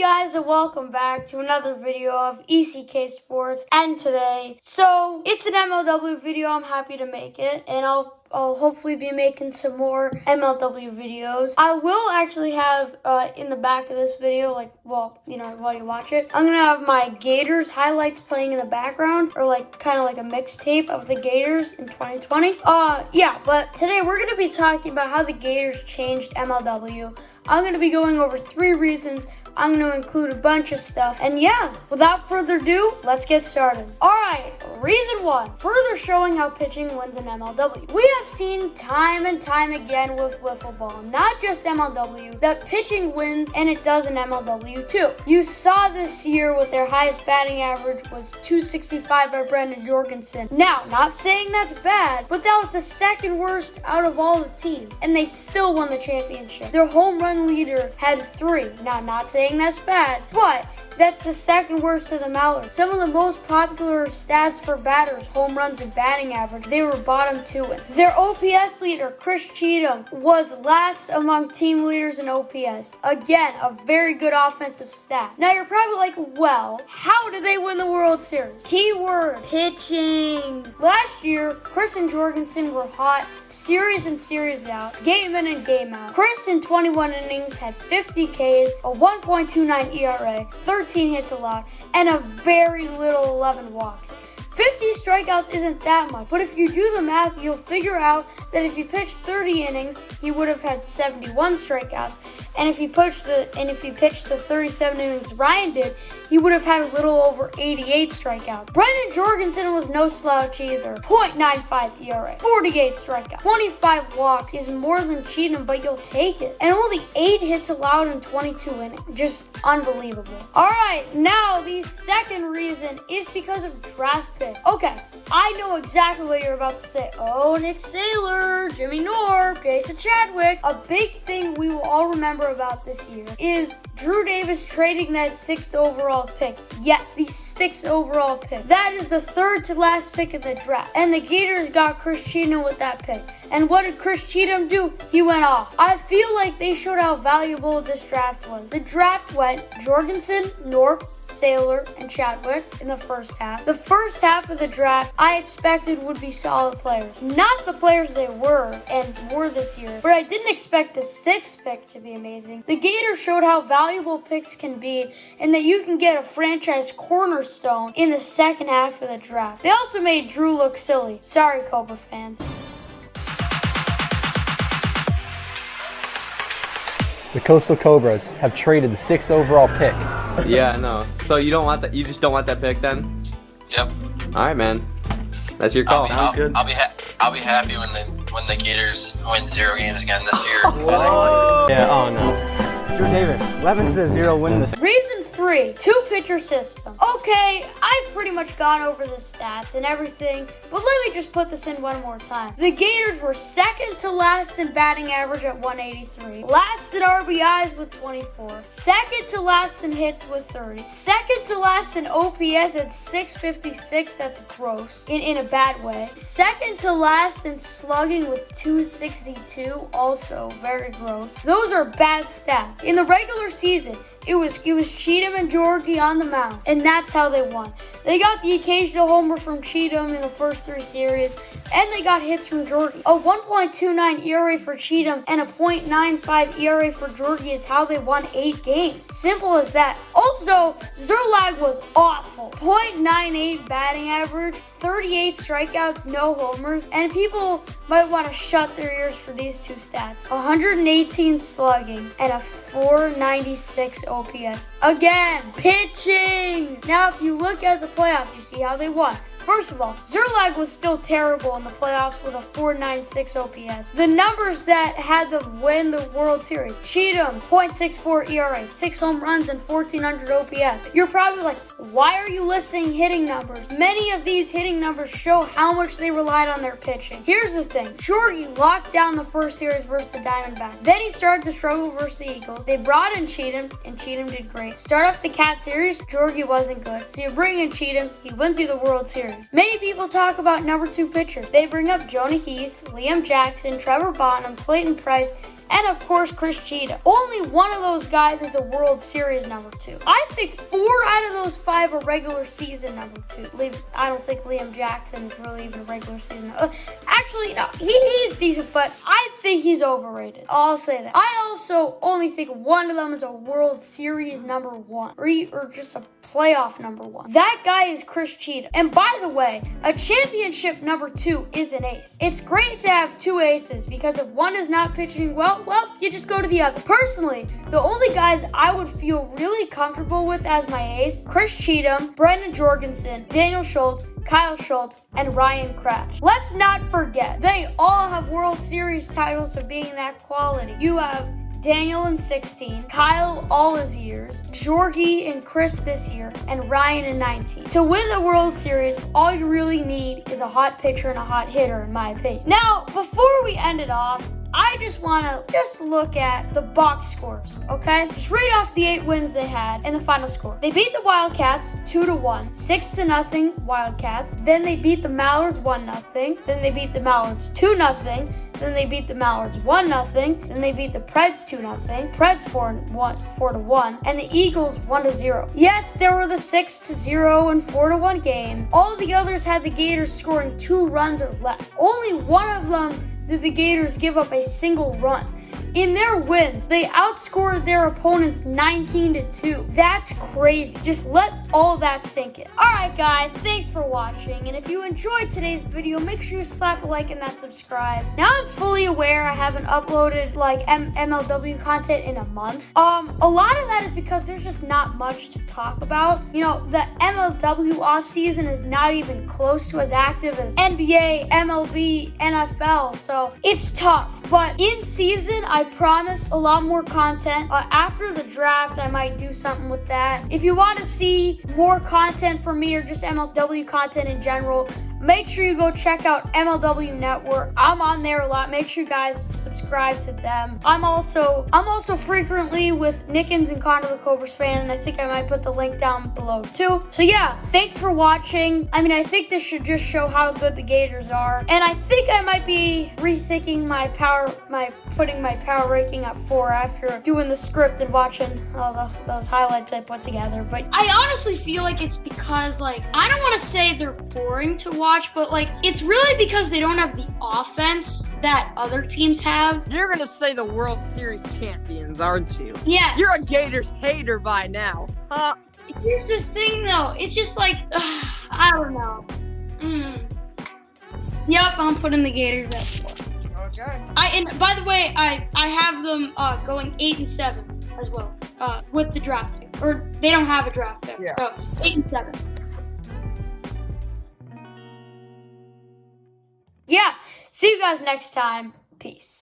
guys, and welcome back to another video of ECK Sports. And today, so it's an MLW video. I'm happy to make it, and I'll hopefully be making some more MLW videos. I will actually have in the back of this video, while you watch it, I'm gonna have my Gators highlights playing in the background, or kind of like a mixtape of the Gators in 2020. But today we're gonna be talking about how the Gators changed MLW. I'm gonna be going over 3 reasons. I'm going to include a bunch of stuff. And without further ado, let's get started. Alright, reason 1. Further showing how pitching wins in MLW. We have seen time and time again with Wiffle ball, not just MLW, that pitching wins, and it does in MLW too. You saw this year with their highest batting average was 265 by Brendan Jorgensen. Now, not saying that's bad, but that was the second worst out of all the teams, and they still won the championship. Their home run leader had 3. Now, not saying that's bad, but that's the second worst of the Mallards. Some of the most popular stats for batters, home runs and batting average, they were bottom 2 in. Their OPS leader, Chris Cheetam, was last among team leaders in OPS. Again, a very good offensive stat. Now you're probably like, well, how did they win the World Series? Keyword, pitching. Last year, Chris and Jorgensen were hot, series in, series out, game in and game out. Chris in 21 innings had 50 Ks, a 1.29 ERA, 13 hits allowed, and a very little 11 walks. 50 strikeouts isn't that much, but if you do the math, you'll figure out that if he pitched 30 innings, he would have had 71 strikeouts. And if he pitched the 37 innings Ryan did, he would have had a little over 88 strikeouts. Brendan Jorgensen was no slouch either. 0.95 ERA, 48 strikeouts, 25 walks is more than Cheetam, but you'll take it. And only 8 hits allowed in 22 innings. Just unbelievable. Alright, now the second reason is because of draft picks. Okay, I know exactly what you're about to say. Oh, Nick Saylor, Jimmy Norb, Jason Chadwick. A big thing we will all remember about this year is Drew Davis trading that 6th overall pick. Yes, the 6th overall pick. That is the 3rd to last pick in the draft. And the Gators got Chris Cheetam with that pick. And what did Chris Cheetam do? He went off. I feel like they showed how valuable this draft was. The draft went Jorgensen, Norb, Saylor, and Chadwick in the first half. The first half of the draft I expected would be solid players. Not the players they were this year, but I didn't expect the 6th pick to be amazing. The Gators showed how valuable picks can be and that you can get a franchise cornerstone in the second half of the draft. They also made Drew look silly. Sorry, Cobra fans. The Coastal Cobras have traded the 6th overall pick. Yeah, I know. So you don't want that? You just don't want that pick then? Yep. All right, man. That's your call. Sounds good. I'll be happy when the Gators win 0 games again this year. Yeah. Oh no. Drew Davis, 11-0 win this. Reason 3, 2-pitcher system. Okay, I've pretty much gone over the stats and everything, but let me just put this in one more time. The Gators were 2nd to last in batting average at 183, last in RBIs with 24, 2nd to last in hits with 30, 2nd to last in OPS at 656, that's gross, in a bad way, 2nd to last in slugging with 262, also very gross. Those are bad stats. In the regular season, it was Cheetam and Georgie on the mound, and that's how they won. They got the occasional homer from Cheetam in the first 3 series, and they got hits from Georgie. A 1.29 ERA for Cheetam and a 0.95 ERA for Georgie is how they won 8 games. Simple as that. Also, Szerlag was awful. 0.98 batting average, 38 strikeouts, no homers, and people might want to shut their ears for these 2 stats. 118 slugging and a 496 OPS. Again, pitching! Now, if you look at the playoffs, you see how they won. First of all, Szerlag was still terrible in the playoffs with a 496 OPS. The numbers that had them win the World Series: Cheetam, 0.64 ERA, 6 home runs, and 1,400 OPS. You're probably like, why are you listing hitting numbers? Many of these hitting numbers show how much they relied on their pitching. Here's the thing. Georgie locked down the first series versus the Diamondbacks. Then he started to struggle versus the Eagles. They brought in Cheetam, and Cheetam did great. Start off the Cat series, Georgie wasn't good. So you bring in Cheetam, he wins you the World Series. Many people talk about number 2 pitchers. They bring up Jonah Heath, Liam Jackson, Trevor Bonham, Clayton Price, and of course Chris Cheetam. Only one of those guys is a World Series number 2. I think 4 out of those 5 are regular season number 2. I don't think Liam Jackson is really even a regular season. Actually, no, he's decent, but I think he's overrated. I'll say that. I also only think one of them is a World Series number 1, or just a playoff number 1. That guy is Chris Cheetam. And by the way, a championship number 2 is an ace. It's great to have 2 aces because if one is not pitching well, you just go to the other. Personally, the only guys I would feel really comfortable with as my ace, Chris Cheetam, Brendan Jorgensen, Daniel Schultz, Kyle Schultz, and Ryan Crash. Let's not forget, they all have World Series titles for being that quality. You have Daniel in 16, Kyle all his years, Jorgie and Chris this year, and Ryan in 19. To win the World Series, all you really need is a hot pitcher and a hot hitter, in my opinion. Now, before we end it off, I just want to look at the box scores, okay? Just read off the 8 wins they had and the final score. They beat the Wildcats 2-1, 6-0 Wildcats. Then they beat the Mallards 1-0. Then they beat the Mallards 2-0. Then they beat the Mallards 1-0. Then they beat the Preds 2-0. Preds 4-1, and the Eagles 1-0. Yes, there were the 6-0 and 4-1 game. All the others had the Gators scoring 2 runs or less. Only one of them did the Gators give up a single run. In their wins, they outscored their opponents 19-2. That's crazy. Just let all that sink in. Alright guys, thanks for watching. And if you enjoyed today's video, make sure you slap a like and that subscribe. Now I'm fully aware I haven't uploaded like MLW content in a month. A lot of that is because there's just not much to talk about. You know, the MLW offseason is not even close to as active as NBA, MLB, NFL. So it's tough. But in season, I promise a lot more content. After the draft, I might do something with that. If you want to see more content from me or just MLW content in general, make sure you go check out MLW Network. I'm on there a lot. Make sure you guys subscribe to them. I'm also frequently with Nickens and Connor the Cobras fan, and I think I might put the link down below too. So yeah, thanks for watching. I mean, I think this should just show how good the Gators are, and I think I might be rethinking putting my power ranking at 4 after doing the script and watching all those highlights I put together. But I honestly feel like it's because, like, I don't want to say they're boring to watch, but like it's really because they don't have the offense that other teams have. You're gonna say the World Series champions, aren't you? Yes. You're a Gators hater by now, huh? Here's the thing though, it's just like, I don't know. Yep, I'm putting the Gators at 4. Okay. And by the way, I have them going 8-7 as well, with the draft pick. Or they don't have a draft pick, Yeah. so 8-7. Yeah, see you guys next time. Peace.